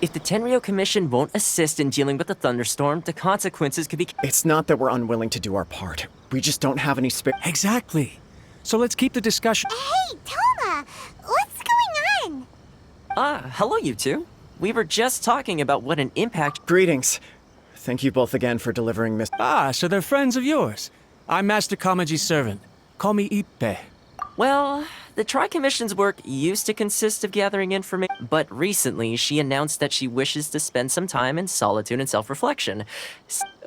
If the Tenryo Commission won't assist in dealing with the thunderstorm, the consequences could be... It's not that we're unwilling to do our part. We just don't have any space. Exactly. So let's keep the discussion. Hey, Toma! What's going on? Hello you two. We were just talking about what an impact... Greetings. Thank you both again for delivering Miss... Ah, so they're friends of yours. I'm Master Kamaji's servant. Call me Ippe. Well, the Tri-Commission's work used to consist of gathering information, but recently she announced that she wishes to spend some time in solitude and self-reflection.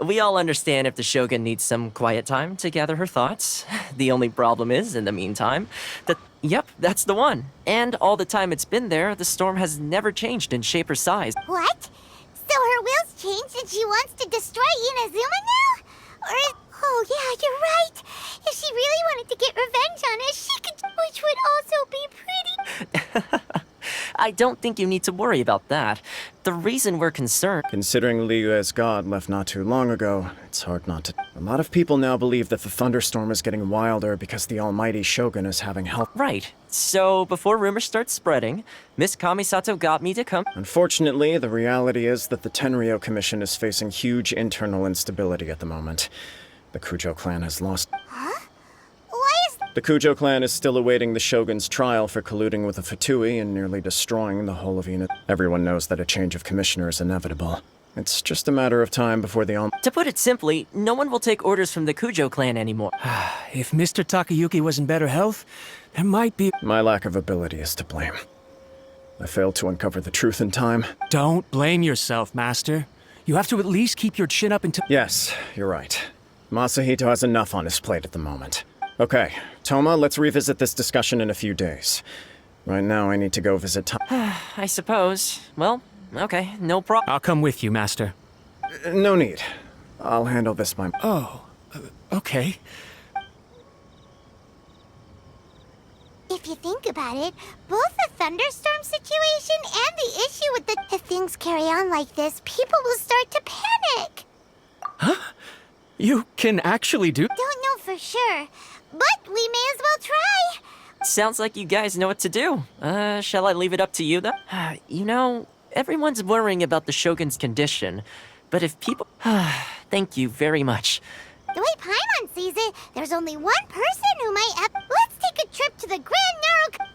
We all understand if the Shogun needs some quiet time to gather her thoughts. The only problem is, in the meantime, that... Yep, that's the one. And all the time it's been there, the storm has never changed in shape or size. What? So her will's changed and she wants to destroy Inazuma now? Or is... Oh, yeah, you're right. If she really wanted to get revenge on us, she could... Which would also be pretty... I don't think you need to worry about that. The reason we're concerned... Considering Liyue's god left not too long ago, it's hard not to... A lot of people now believe that the thunderstorm is getting wilder because the almighty Shogun is having help. Right. So, before rumors start spreading, Miss Kamisato got me to come... Unfortunately, the reality is that the Tenryo Commission is facing huge internal instability at the moment. The Kujo clan has lost... Huh? Why is... The Kujo clan is still awaiting the Shogun's trial for colluding with the Fatui and nearly destroying the whole of Ina. Everyone knows that a change of commissioner is inevitable. It's just a matter of time before the To put it simply, no one will take orders from the Kujo clan anymore. If Mr. Takayuki was in better health, there might be... My lack of ability is to blame. I failed to uncover the truth in time. Don't blame yourself, Master. You have to at least keep your chin up until... Yes, you're right. Masahito has enough on his plate at the moment. Okay, Toma, let's revisit this discussion in a few days. Right now, I need to go visit I suppose. Well, okay, no problem. I'll come with you, Master. No need. I'll handle this by... Oh, okay. If you think about it, both the thunderstorm situation and the issue with the... If things carry on like this, people will start to panic. Huh? You can actually do... Don't know for sure, but we may as well try. Sounds like you guys know what to do. Shall I leave it up to you, though? You know, everyone's worrying about the Shogun's condition, but if people... Thank you very much. The way Paimon sees it, there's only one person who might have... Let's take a trip to the Grand Narrow...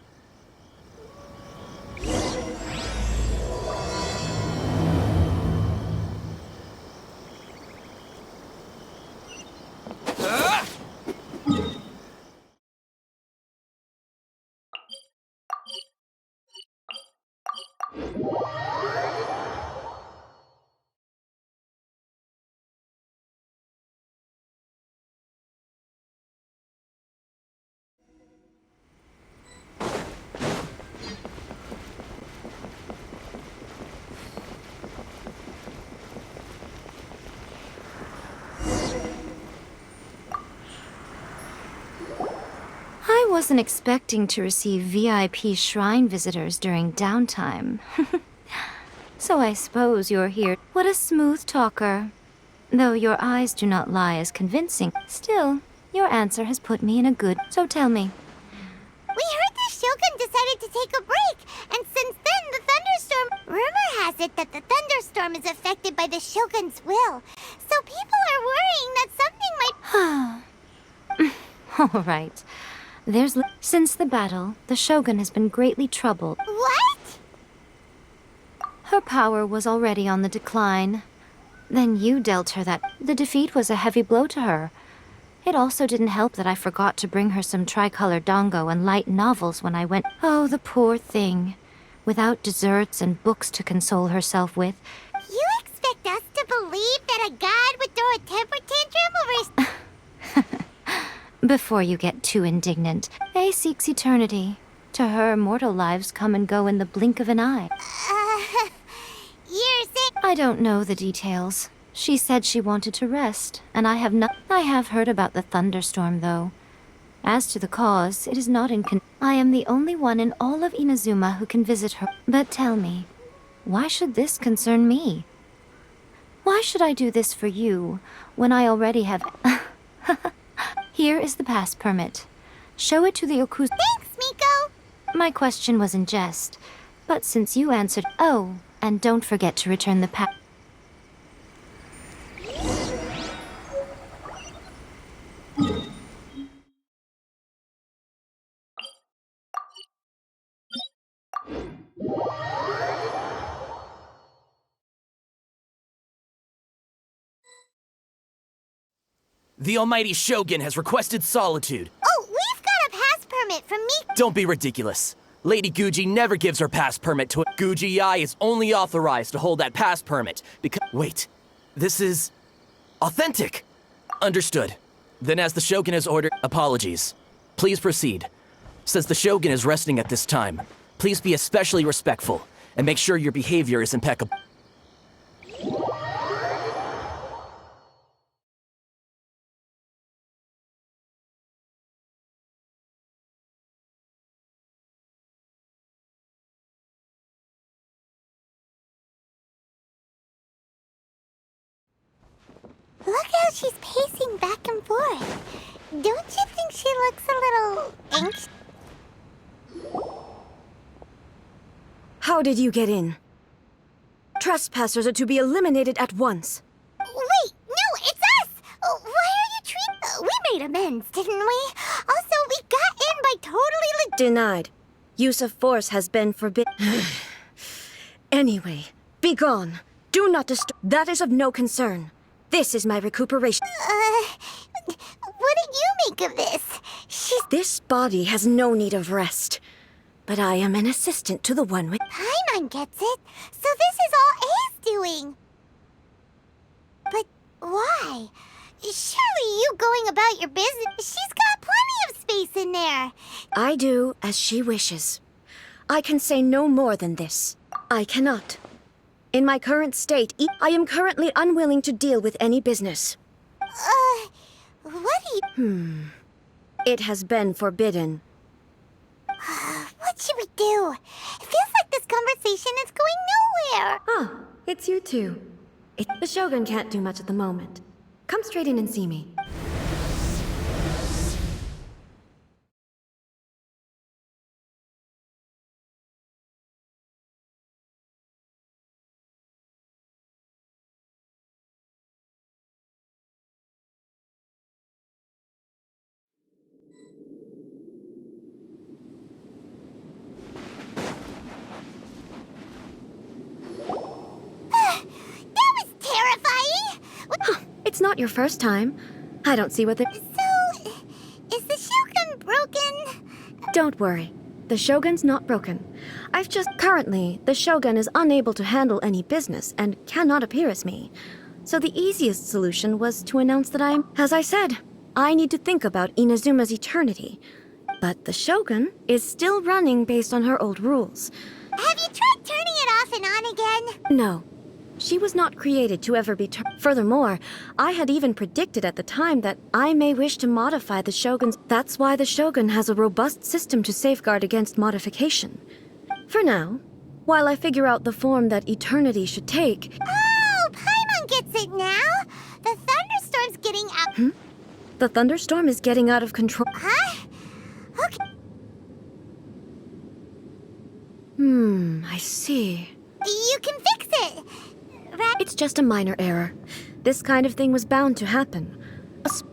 I wasn't expecting to receive VIP shrine visitors during downtime. So I suppose you're here. What a smooth talker. Though your eyes do not lie as convincing, still, your answer has put me in a good... So tell me. We heard the Shogun decided to take a break, and since then the thunderstorm... Rumor has it that the thunderstorm is affected by the Shogun's will, so people are worrying that something might... All right. Since the battle, the Shogun has been greatly troubled. What? Her power was already on the decline. Then you dealt her that. The defeat was a heavy blow to her. It also didn't help that I forgot to bring her some tricolor dango and light novels when I went. Oh, the poor thing. Without desserts and books to console herself with. You expect us to believe that a god would throw a temper tantrum over his... Before you get too indignant, A seeks eternity. To her, mortal lives come and go in the blink of an eye. You're saying... I don't know the details. She said she wanted to rest, and I have heard about the thunderstorm, though. As to the cause, it is not I am the only one in all of Inazuma who can visit her. But tell me, why should this concern me? Why should I do this for you, when I already have... Here is the pass permit. Show it to the Thanks, Miko! My question was in jest, but since you answered... Oh, And don't forget to return the The almighty Shogun has requested solitude. Oh, we've got a pass permit from me. Don't be ridiculous. Lady Guji never gives her pass permit to a Guji-ai is only authorized to hold that pass permit because— Wait, this is authentic. Understood. Then as the Shogun has ordered— Apologies. Please proceed. Since the Shogun is resting at this time, please be especially respectful and make sure your behavior is impeccable. Look how she's pacing back and forth. Don't you think she looks a little anxious? How did you get in? Trespassers are to be eliminated at once. Wait, no, it's us! Why are you treating— We made amends, didn't we? Also, we got in by totally Denied. Use of force has been forbidden. Anyway, be gone. Do not disturb. That is of no concern. This is my recuperation. what do you make of this? This body has no need of rest. But I am an assistant to the one with— Paimon gets it. So this is all A's doing. But why? Surely you going about your business— She's got plenty of space in there. I do as she wishes. I can say no more than this. I cannot. In my current state, I am currently unwilling to deal with any business. What do you— It has been forbidden. What should we do? It feels like this conversation is going nowhere. Ah, it's you two. The Shogun can't do much at the moment. Come straight in and see me. That was terrifying! It's not your first time. I don't see what the— So, is the Shogun broken? Don't worry. The Shogun's not broken. Currently, the Shogun is unable to handle any business and cannot appear as me. So the easiest solution was to announce that as I said, I need to think about Inazuma's eternity. But the Shogun is still running based on her old rules. Have you tried turning it off and on again? No. She was not created to ever be Furthermore, I had even predicted at the time that I may wish to modify the Shogun's— That's why the Shogun has a robust system to safeguard against modification. For now, while I figure out the form that eternity should take— Oh, Paimon gets it now! The thunderstorm's getting out— The thunderstorm is getting out of control. Huh? Okay. I see. You can fix it! Right? It's just a minor error. This kind of thing was bound to happen.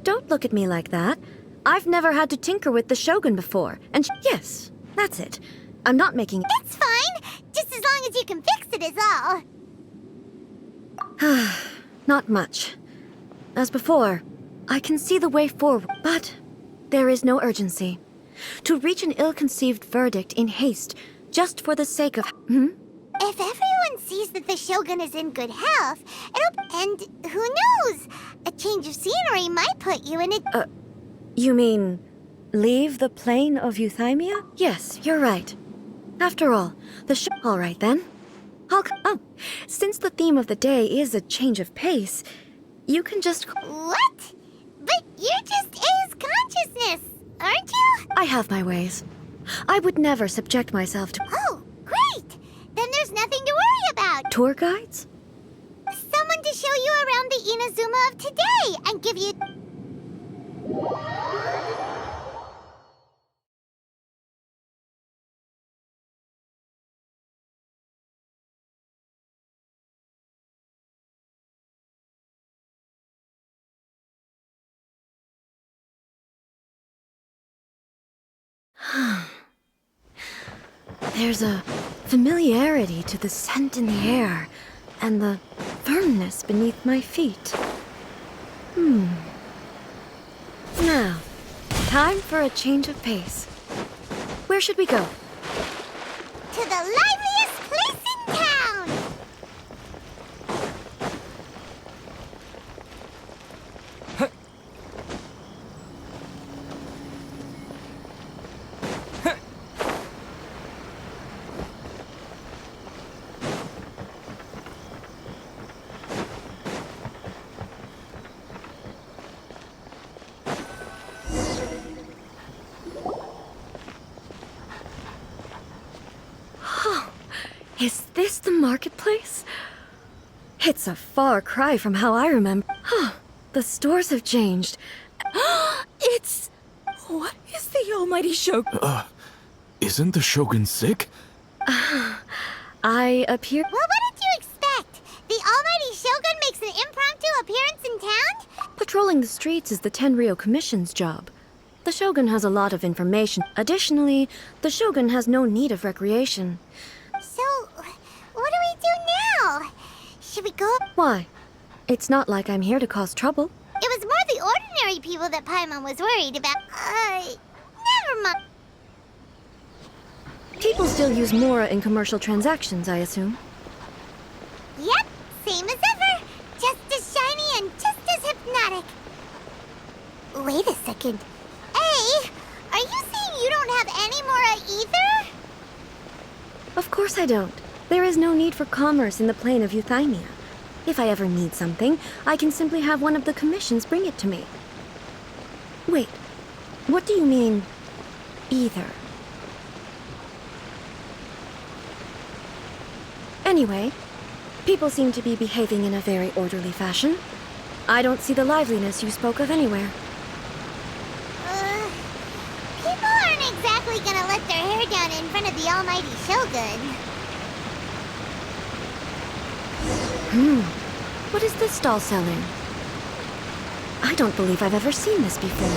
Don't look at me like that. I've never had to tinker with the Shogun before, and yes, that's it. I'm not making— It's fine! Just as long as you can fix it is all. Not much. As before, I can see the way forward, but there is no urgency. To reach an ill-conceived verdict in haste, just for the sake of— If everyone sees that the Shogun is in good health, and who knows? A change of scenery might put you in a— You mean, leave the plane of Euthymia? Yes, you're right. After all, all right then. Since the theme of the day is a change of pace, you can just— What? But you're just A's consciousness, aren't you? I have my ways. I would never subject myself to— Oh, great! Then there's nothing to worry about. Tour guides? Someone to show you around the Inazuma of today and give you— There's a familiarity to the scent in the air and the firmness beneath my feet. Now, time for a change of pace. Where should we go? To the liveliest place in town! Is this the marketplace? It's a far cry from how I remember. The stores have changed. It's... What is the almighty Shogun? Isn't the Shogun sick? I appear... Well, what did you expect? The almighty Shogun makes an impromptu appearance in town? Patrolling the streets is the Tenryou Commission's job. The Shogun has a lot of information. Additionally, the Shogun has no need of recreation. So, what do we do now? Should we go? Why? It's not like I'm here to cause trouble. It was more the ordinary people that Paimon was worried about. Never mind. People still use Mora in commercial transactions, I assume. Yep, same as ever. Just as shiny and just as hypnotic. Wait a second. Hey, are you saying you don't have any Mora either? Of course I don't. There is no need for commerce in the plane of Euthymia. If I ever need something, I can simply have one of the commissions bring it to me. Wait, what do you mean, either? Anyway, people seem to be behaving in a very orderly fashion. I don't see the liveliness you spoke of anywhere. People aren't exactly gonna let their hair down in front of the almighty Shogun. What is this stall selling? I don't believe I've ever seen this before.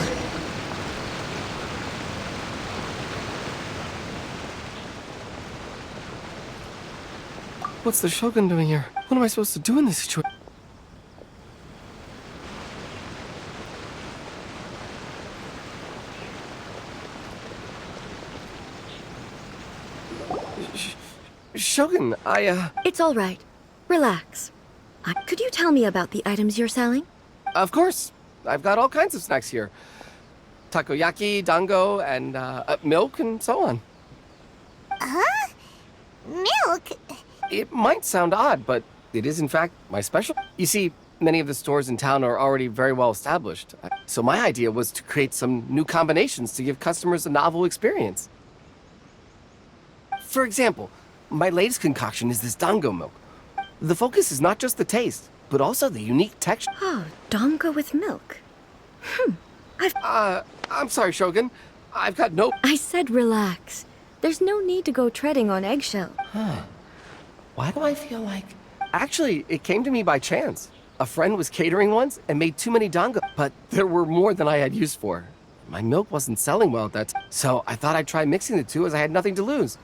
What's the Shogun doing here? What am I supposed to do in this situation? Shogun, It's all right. Relax. Could you tell me about the items you're selling? Of course. I've got all kinds of snacks here. Takoyaki, dango, and milk, and so on. Huh? Milk? It might sound odd, but it is in fact my special. You see, many of the stores in town are already very well established. So my idea was to create some new combinations to give customers a novel experience. For example, my latest concoction is this dango milk. The focus is not just the taste, but also the unique texture. Oh, dango with milk. I'm sorry, Shogun. I've got no... I said relax. There's no need to go treading on eggshells. Why do I feel like... Actually, it came to me by chance. A friend was catering once and made too many dango, but there were more than I had use for. My milk wasn't selling well at that time, so I thought I'd try mixing the two as I had nothing to lose.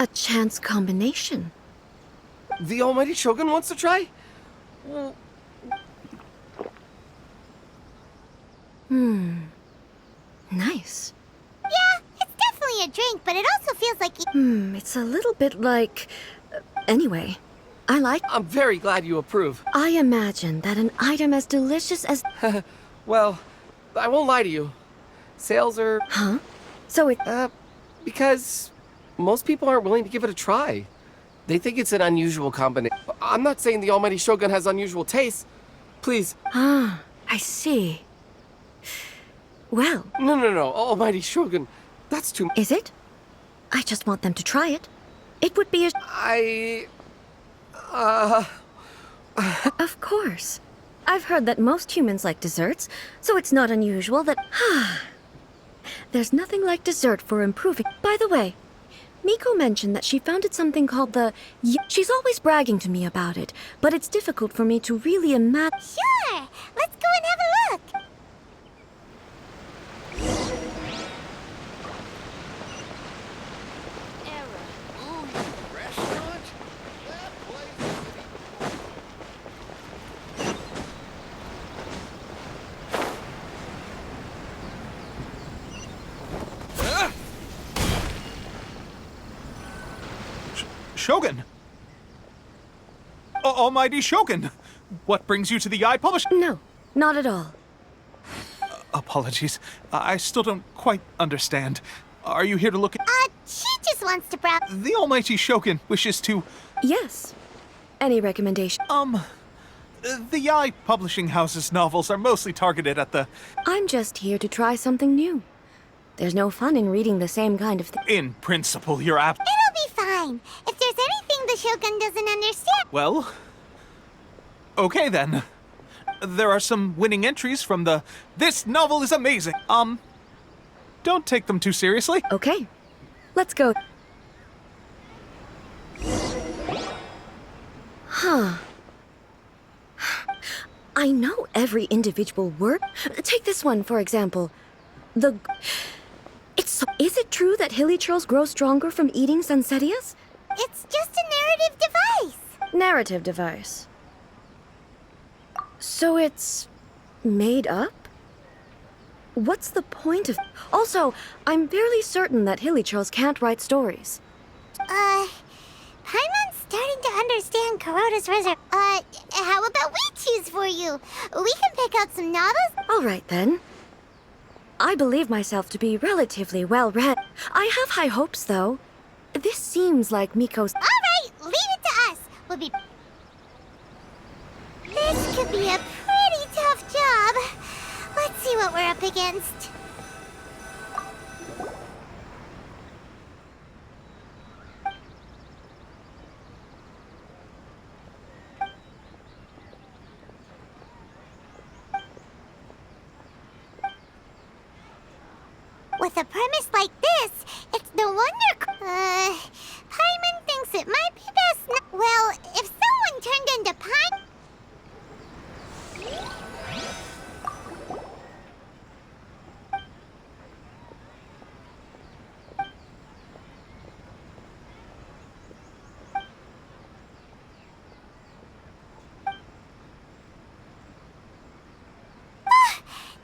A chance combination. The almighty Shogun wants to try? Nice. Yeah, it's definitely a drink, but it also feels like... It's a little bit like... Anyway, I like... I'm very glad you approve. I imagine that an item as delicious as... Well, I won't lie to you. Sales are... Huh? So it... Because most people aren't willing to give it a try. They think it's an unusual combination. I'm not saying the almighty Shogun has unusual tastes. Please. I see. Well, No, almighty Shogun. That's too... is it? I just want them to try it. It would be a... Of course. I've heard that most humans like desserts, so it's not unusual that... There's nothing like dessert for improving... By the way, Miko mentioned that she founded something called the... She's always bragging to me about it, but it's difficult for me to really imagine... Sure! Let's go and have a look! Shogun! Almighty Shogun! What brings you to the Eye Publish? No, not at all. Apologies. I still don't quite understand. Are you here to look at... She just wants to browse. The Almighty Shogun wishes to... Yes. Any recommendation? The Eye Publishing House's novels are mostly targeted at the... I'm just here to try something new. There's no fun in reading the same kind of thing. In principle, you're apt... It'll be fine. If there's anything the Shogun doesn't understand... Well... Okay then. There are some winning entries from the... This novel is amazing! Don't take them too seriously. Okay. Let's go. Huh. I know every individual word. Take this one, for example. Is it true that hilly churls grow stronger from eating Sansetias? It's just a narrative device. Narrative device. So it's made up? What's the point of... Also, I'm fairly certain that hilly churls can't write stories. Paimon's starting to understand Kuroda's reserve. How about we choose for you? We can pick out some novels. All right, then. I believe myself to be relatively well-read. I have high hopes, though. This seems like Miko's... All right, leave it to us. We'll be... This could be a pretty tough job. Let's see what we're up against. With a premise like this, it's no wonder... Paimon thinks it might be best... Well, if someone turned into Paimon...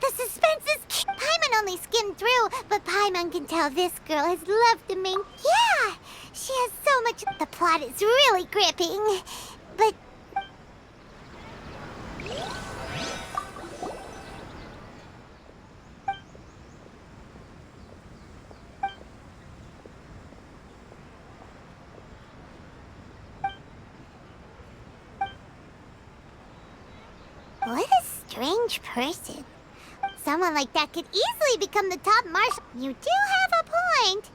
The suspense is... Paimon only skimmed through, but Paimon can tell this girl has loved the main... Yeah! She has so much... The plot is really gripping. But... What a strange person. Someone like that could easily become the top marshal. You do have a point.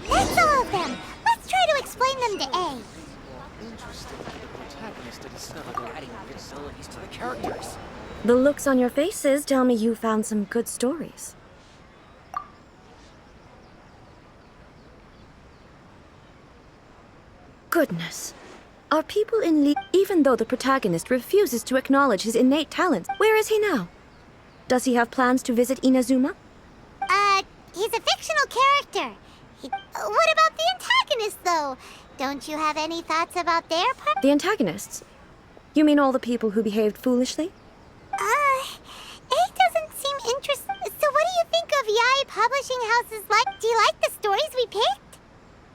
That's all of them. Let's try to explain them to A. The looks on your faces tell me you found some good stories. Goodness. Are people in league even though the protagonist refuses to acknowledge his innate talents? Where is he now? Does he have plans to visit Inazuma? He's a fictional character. What about the antagonist, though? Don't you have any thoughts about their part? The antagonists? You mean all the people who behaved foolishly? A doesn't seem interested. So what do you think of Yae Publishing House's like? Do you like the stories we picked?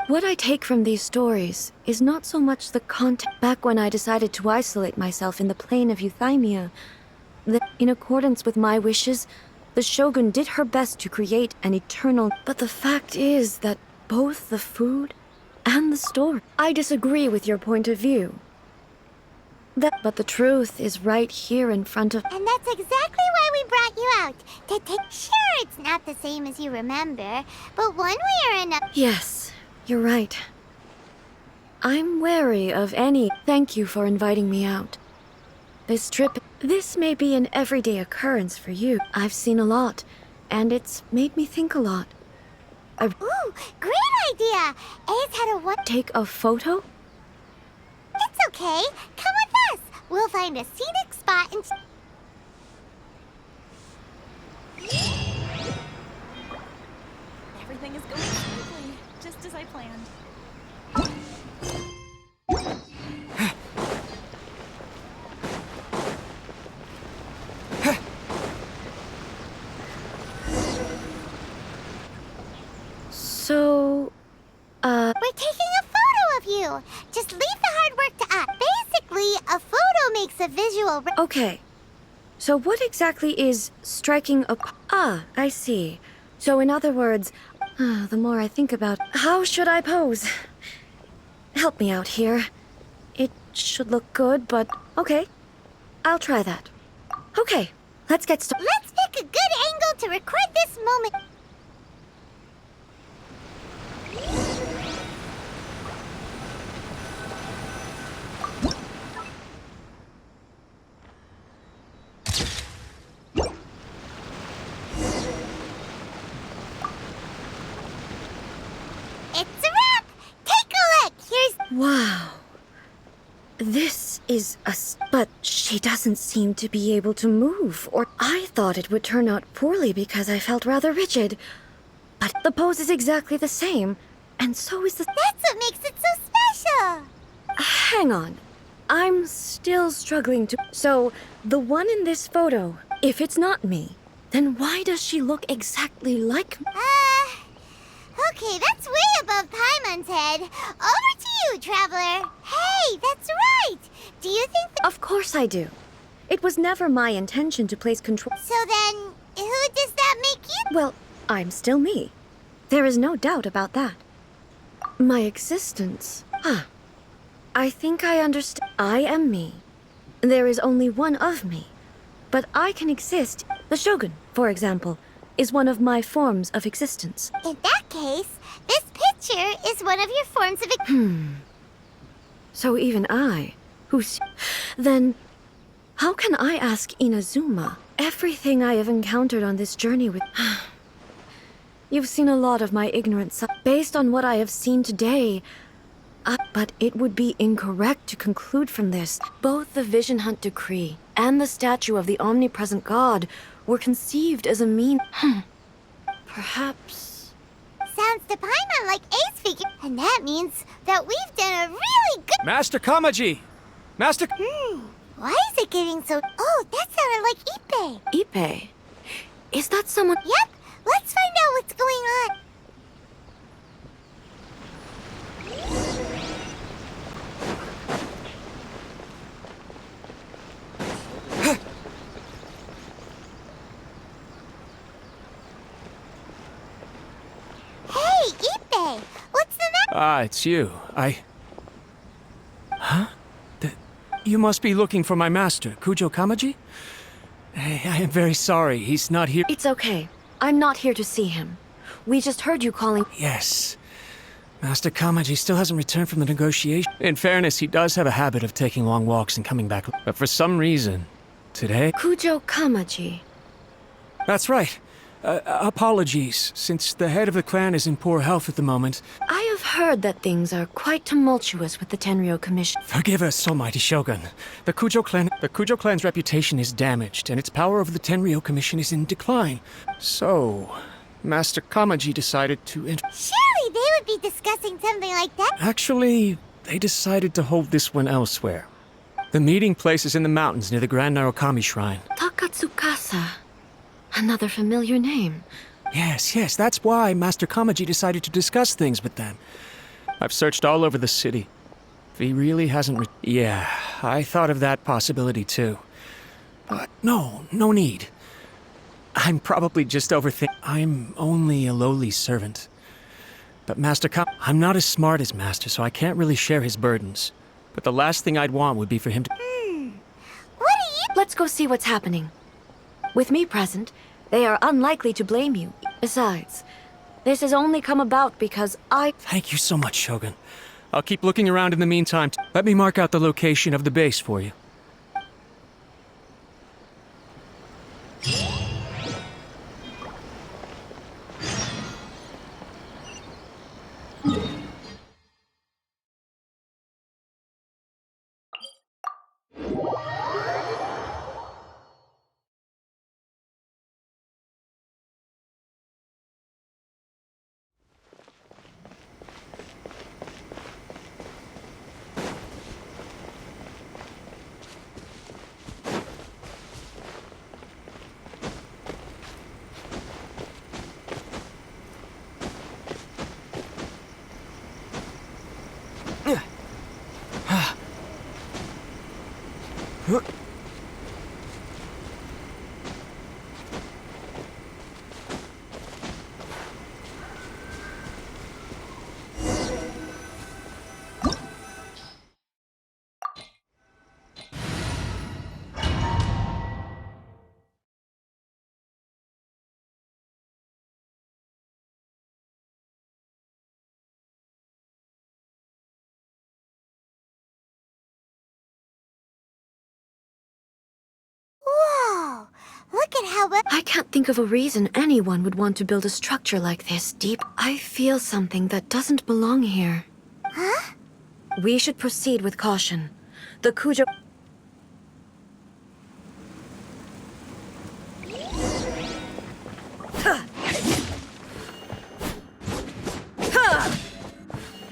What I take from these stories is not so much the content. Back when I decided to isolate myself in the plane of Euthymia, that in accordance with my wishes, the Shogun did her best to create an eternal... But the fact is that both the food and the story... I disagree with your point of view. But the truth is right here in front of... And that's exactly why we brought you out. To take... Sure, it's not the same as you remember, but one way or another... Yes, you're right. I'm wary of any... Thank you for inviting me out. This trip... This may be an everyday occurrence for you. I've seen a lot, and it's made me think a lot. Ooh, great idea! A's had a one... Take a photo? It's okay. Come with us. We'll find a scenic spot and... Everything is going smoothly, just as I planned. So, We're taking Just leave the hard work to us. Basically, a photo makes a visual... Okay. So what exactly is striking a... Ah, I see. So in other words, the more I think about... How should I pose? Help me out here. It should look good, but... Okay. I'll try that. Okay, let's get started. Let's pick a good angle to record this moment. It's a wrap! Take a look! Here's... Wow. This is but she doesn't seem to be able to move, or I thought it would turn out poorly because I felt rather rigid. But the pose is exactly the same, and so is the... That's what makes it so special! Hang on. I'm still struggling to... So, the one in this photo, if it's not me, then why does she look exactly like me? Okay, that's way above Paimon's head. Over to you, Traveler. Hey, that's right! Do you think Of course I do. It was never my intention to place control... So then, who does that make you? Well, I'm still me. There is no doubt about that. My existence... I think I understand. I am me. There is only one of me. But I can exist. The Shogun, for example, is one of my forms of existence. In that case, this picture is one of your forms of... So even I, Then, how can I ask Inazuma everything I have encountered on this journey with... You've seen a lot of my ignorant side. Based on what I have seen today... but it would be incorrect to conclude from this. Both the Vision Hunt Decree and the statue of the omnipresent god were conceived as a mean... Perhaps... Sounds to Paimon like Ace figure, and that means that we've done a really good... Master Kamaji! Master... Why is it getting so... Oh, that sounded like Ippei. Ippei? Is that someone... Yep, let's find out what's going on. Hey, Ippei! What's the matter? Ah, it's you. Huh? You must be looking for my master, Kujo Kamaji? I am very sorry, he's not here. It's okay. I'm not here to see him. We just heard you calling... Yes. Master Kamaji still hasn't returned from the negotiation. In fairness, he does have a habit of taking long walks and coming back. But for some reason, today... Kujo Kamaji. That's right. Apologies, since the head of the clan is in poor health at the moment. I have heard that things are quite tumultuous with the Tenryo Commission. Forgive us, almighty Shogun. The Kujo clan's reputation is damaged, and its power over the Tenryo Commission is in decline. So, Master Kamaji decided to... Surely they would be discussing something like that. Actually, they decided to hold this one elsewhere. The meeting place is in the mountains near the Grand Narukami Shrine. Takatsukasa. Another familiar name. Yes, that's why Master Kamaji decided to discuss things with them. I've searched all over the city. He really hasn't Yeah, I thought of that possibility too. But no need. I'm probably just overthinking. I'm only a lowly servant. But I'm not as smart as Master, so I can't really share his burdens. But the last thing I'd want would be for him to... What are you... Let's go see what's happening. With me present, they are unlikely to blame you. Besides, this has only come about because I... Thank you so much, Shogun. I'll keep looking around in the meantime. Let me mark out the location of the base for you. Whoa! Look at how well. I can't think of a reason anyone would want to build a structure like this deep. I feel something that doesn't belong here. Huh? We should proceed with caution. The Kuja...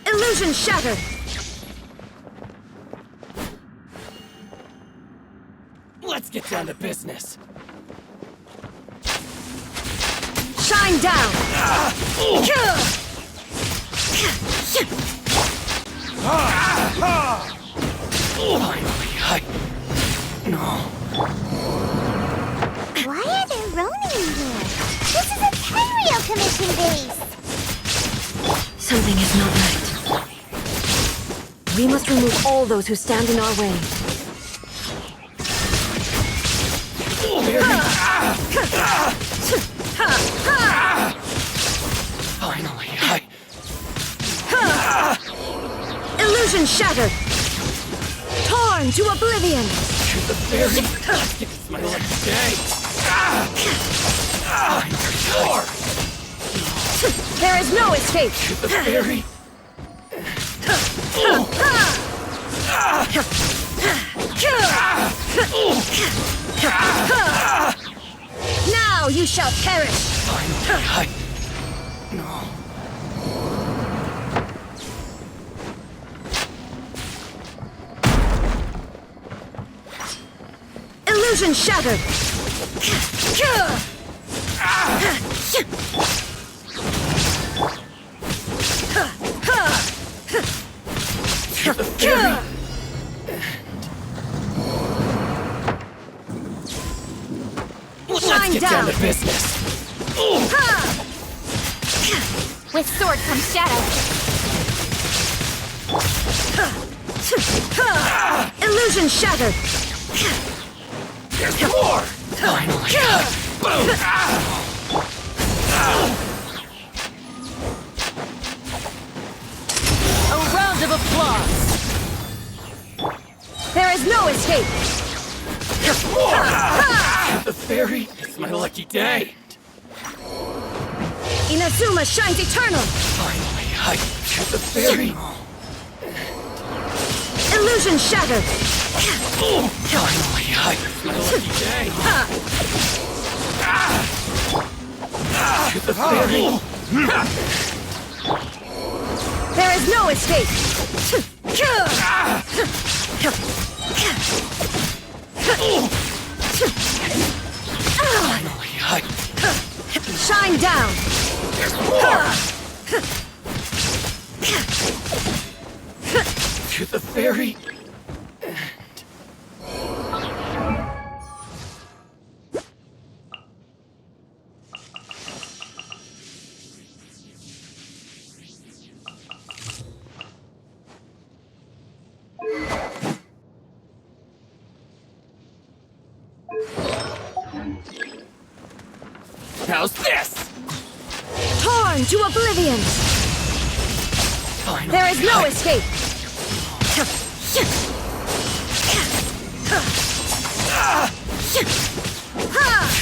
Illusion shattered! Let's get down to business. Shine down! Finally, Why are there Ronin here? This is a Tenryou Commission base! Something is not right. We must remove all those who stand in our way. Finally, Illusion shattered! Torn to oblivion! It's my lucky day. There is no escape! The fairy. Now you shall perish! Finally, no. Illusion shattered! Let's get down to business. With sword comes shadow. Illusion shattered! There's more. Finally. A round of applause. There is no escape! The fairy. It's my lucky day. Inazuma shines eternal! Finally, the fairy. Illusion shattered! Finally, it's my lucky day. The fairy. There is no escape! Finally, Shine down! there's more. To the fairy. How's this? Torn to oblivion! Finally, There is no escape!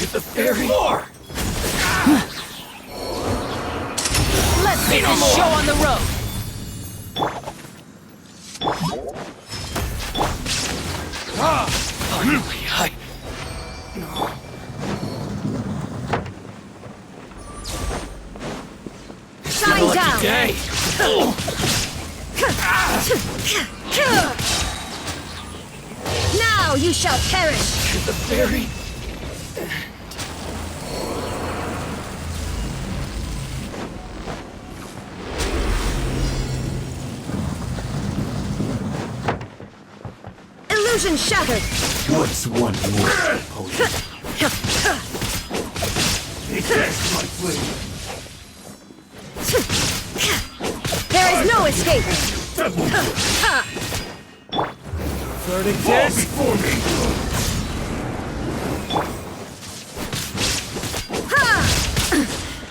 to the fairy. More. Let's get this show on the road. Finally, no. Shine Lucky down! day. Now you shall perish! To the fairy. Illusion shattered! What's one more opponent? Detest my flame! There is no escape! Flirting test? Before me!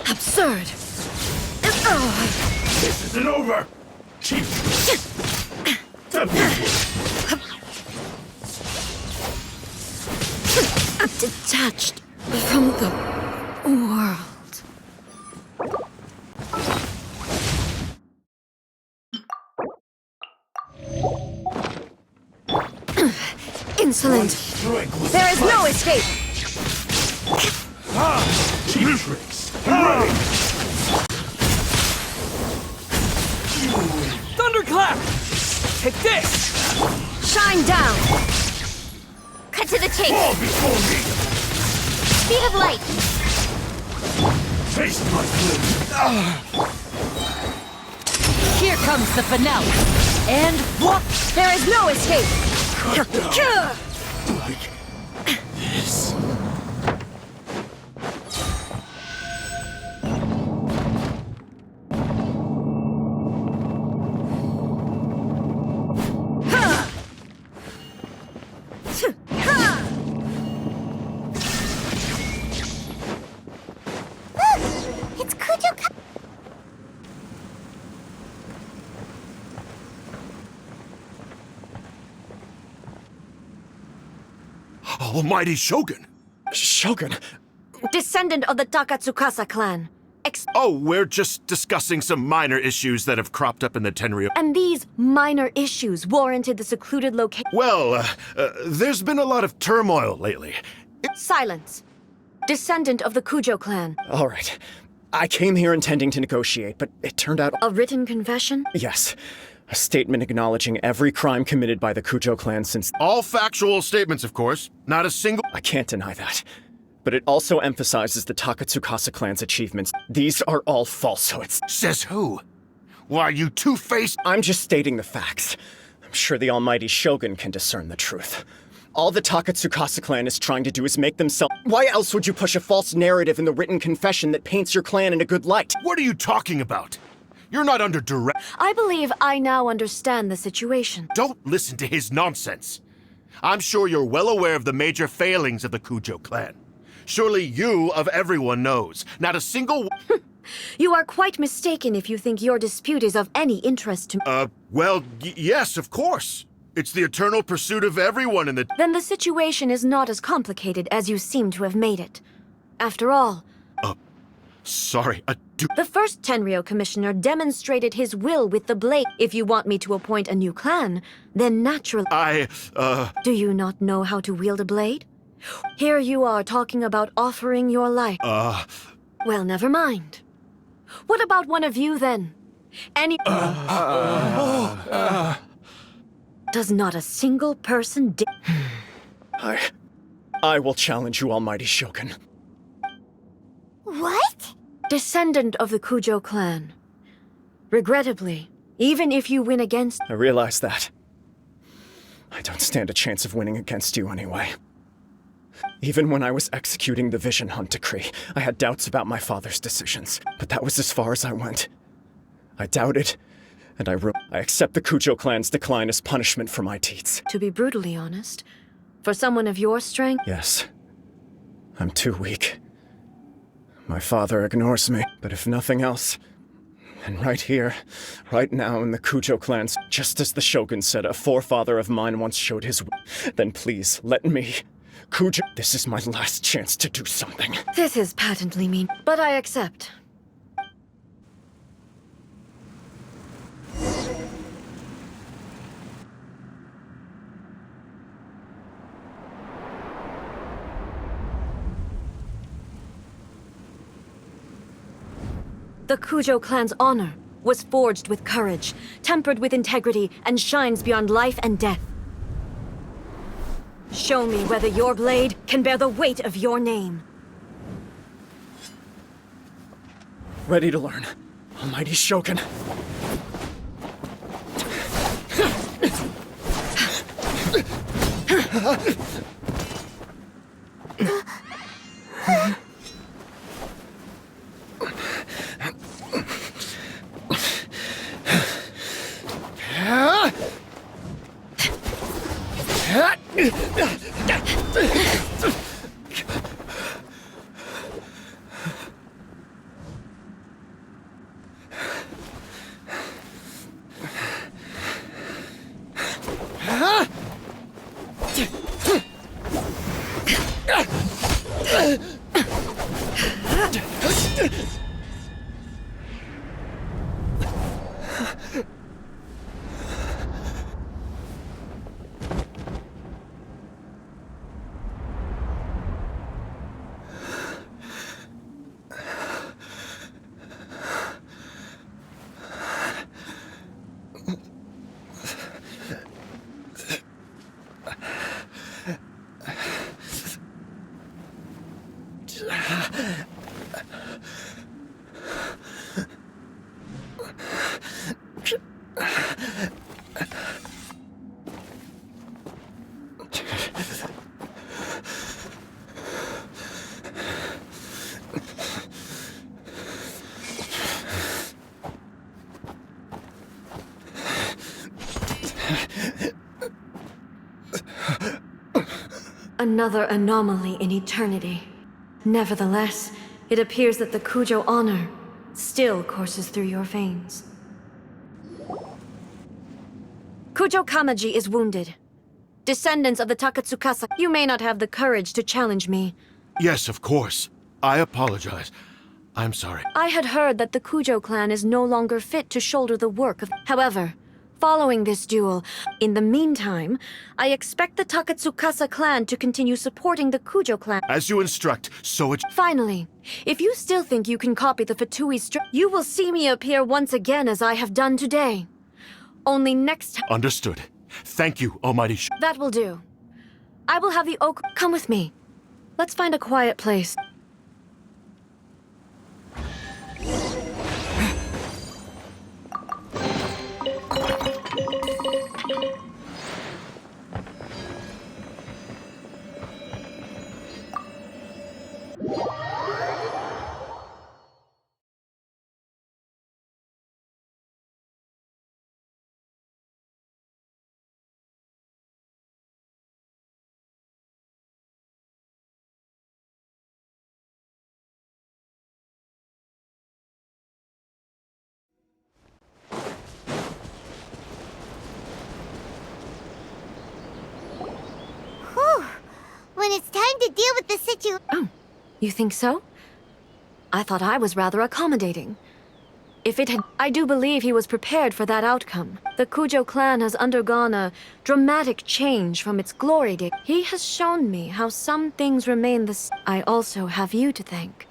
Absurd! This isn't over! Keep Detached from the world. Insolent! There is no escape! Cheap tricks! Thunderclap! Take this! Shine down! Cut to the chase. Fall before me! Speed of light. Taste my flame! Here comes the finale. And what? There is no escape! Like this. It's Kujo. Almighty Shogun! Shogun, Descendant of the Takatsukasa clan. Oh, we're just discussing some minor issues that have cropped up in the Tenryou. And these minor issues warranted the secluded location. Well, there's been a lot of turmoil lately. Silence. Descendant of the Kujo clan. all right. I came here intending to negotiate, but it turned out... A written confession? Yes. A statement acknowledging every crime committed by the Kujo clan since... All factual statements, of course. Not a single... I can't deny that. But it also emphasizes the Takatsukasa clan's achievements. These are all falsehoods. Says who? Why, you two-faced... I'm just stating the facts. I'm sure the almighty Shogun can discern the truth. All the Takatsukasa clan is trying to do is make themselves... Why else would you push a false narrative in the written confession that paints your clan in a good light? What are you talking about? You're not under direct... I believe I now understand the situation. Don't listen to his nonsense. I'm sure you're well aware of the major failings of the Kujo clan. Surely you, of everyone, knows. Not a single... You are quite mistaken if you think your dispute is of any interest to me. Well, yes, of course. It's the eternal pursuit of everyone in the... Then the situation is not as complicated as you seem to have made it. After all, Sorry, the first Tenryou commissioner demonstrated his will with the blade. If you want me to appoint a new clan, then naturally... Do you not know how to wield a blade? Here you are talking about offering your life. Well, never mind. What about one of you, then? Any... Does not a single person I will challenge you, almighty Shogun. What? Descendant of the Kujo clan. Regrettably, even if you win against... I realize that. I don't stand a chance of winning against you anyway. Even when I was executing the Vision Hunt decree, I had doubts about my father's decisions, but that was as far as I went. I doubted, and I accept the Kujo clan's decline as punishment for my deeds. To be brutally honest, for someone of your strength... Yes. I'm too weak. My father ignores me, but if nothing else, and right here, right now in the Kujo clans, just as the Shogun said a forefather of mine once showed his then please, let me... Kujo, this is my last chance to do something. This is patently mean, but I accept. The Kujo clan's honor was forged with courage, tempered with integrity, and shines beyond life and death. Show me whether your blade can bear the weight of your name. Ready to learn, almighty Shogun. Another anomaly in eternity. Nevertheless, it appears that the Kujo honor still courses through your veins. Kujo Kamaji is wounded. Descendants of the Takatsukasa, you may not have the courage to challenge me. Yes, of course. I apologize. I'm sorry. I had heard that the Kujo clan is no longer fit to shoulder the work of... However, following this duel, in the meantime, I expect the Takatsukasa clan to continue supporting the Kujo clan. As you instruct, so it... Finally, if you still think you can copy the Fatui you will see me appear once again as I have done today. Only next time... Understood. Thank you, Almighty That will do. I will have the oak... Come with me. Let's find a quiet place. When it's time to deal with the situation... Oh, you think so? I thought I was rather accommodating. If it had... I do believe he was prepared for that outcome. The Kujo clan has undergone a dramatic change from its glory days. He has shown me how some things remain the same. I also have you to thank.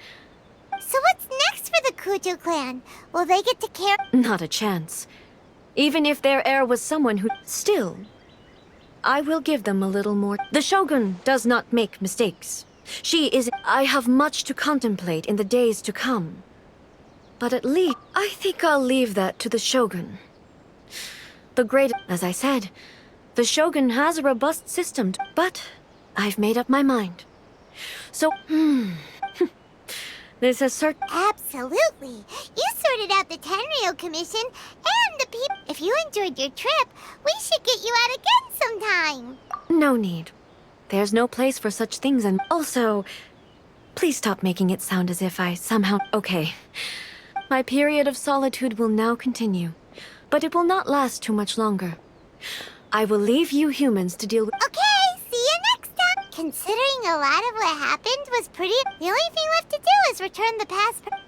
So what's next for the Kujo clan? Will they get to care... Not a chance. Even if their heir was someone who... Still, I will give them a little more. The Shogun does not make mistakes. She is... I have much to contemplate in the days to come. But at least, I think I'll leave that to the Shogun. The great... As I said, the Shogun has a robust system, but I've made up my mind. So, this has Absolutely. You sorted out the Tenryo Commission and the people. If you enjoyed your trip, we should get you out again sometime. No need. There's no place for such things, and also, please stop making it sound as if I somehow... Okay. My period of solitude will now continue, but it will not last too much longer. I will leave you humans to deal with... Okay, see you next time. Considering a lot of what happened was pretty... The only thing left to do is return the passport.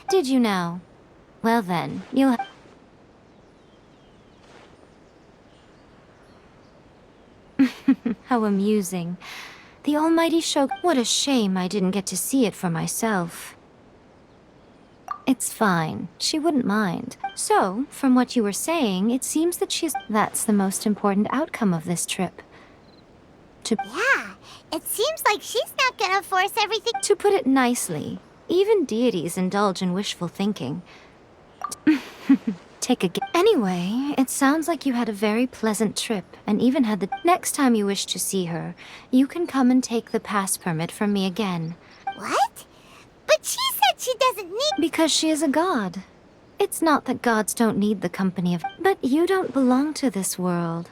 Did you know? Well then, you'll... How amusing. The almighty Shogun. What a shame I didn't get to see it for myself. It's fine. She wouldn't mind. So, from what you were saying, it seems that that's the most important outcome of this trip. Yeah, it seems like she's not gonna force everything. To put it nicely, even deities indulge in wishful thinking. Take a guess. Anyway, it sounds like you had a very pleasant trip, and even had the... Next time you wish to see her, you can come and take the pass permit from me again. What? But she said she doesn't need... Because she is a god. It's not that gods don't need the company of... But you don't belong to this world.